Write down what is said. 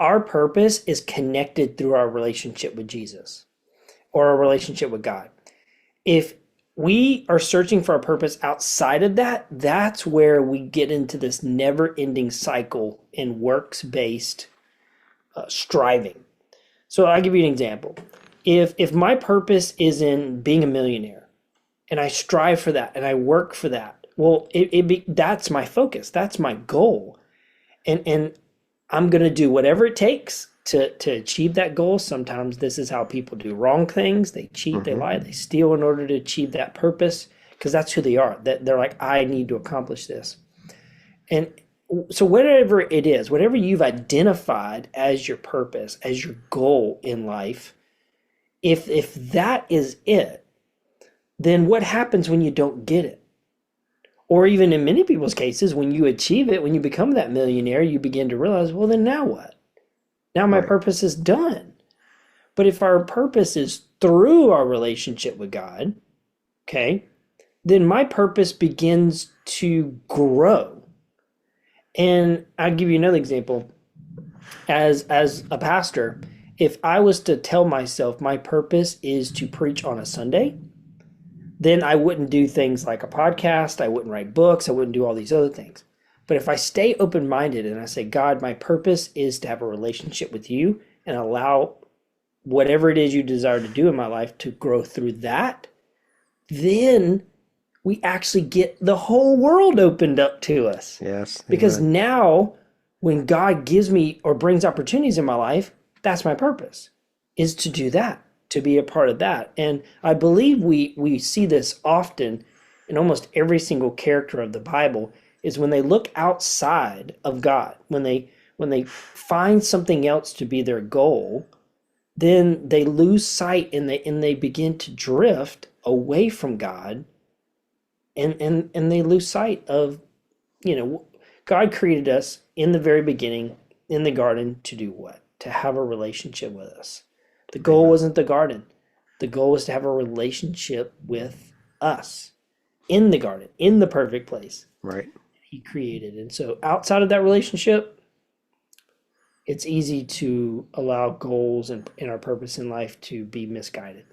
our purpose is connected through our relationship with Jesus or our relationship with God. If we are searching for a purpose outside of that, that's where we get into this never ending cycle in works based striving. So I'll give you an example. If my purpose is in being a millionaire and I strive for that and I work for that, well, that's my focus. That's my goal. And I'm going to do whatever it takes to achieve that goal. Sometimes this is how people do wrong things. They cheat, they Mm-hmm. lie, they steal in order to achieve that purpose because that's who they are. That they're like, I need to accomplish this. And so whatever it is, whatever you've identified as your purpose, as your goal in life, if that is it, then what happens when you don't get it? Or even in many people's cases, when you achieve it, when you become that millionaire, you begin to realize, well, then now what? Now my Right. purpose is done. But if our purpose is through our relationship with God, okay, then my purpose begins to grow. And I'll give you another example. As a pastor, if I was to tell myself my purpose is to preach on a Sunday, then I wouldn't do things like a podcast, I wouldn't write books, I wouldn't do all these other things. But if I stay open minded and I say, God, my purpose is to have a relationship with you and allow whatever it is you desire to do in my life to grow through that, then we actually get the whole world opened up to us. Yes. Because Amen. now, when God gives me or brings opportunities in my life, that's my purpose, is to do that, to be a part of that. And I believe we see this often in almost every single character of the Bible is when they look outside of God, when they find something else to be their goal, then they lose sight and they begin to drift away from God and they lose sight of, you know, God created us in the very beginning in the garden to do what? To have a relationship with us. The goal Amen. wasn't the garden. The goal was to have a relationship with us in the garden, in the perfect place Right. he created. And so outside of that relationship, it's easy to allow goals and our purpose in life to be misguided.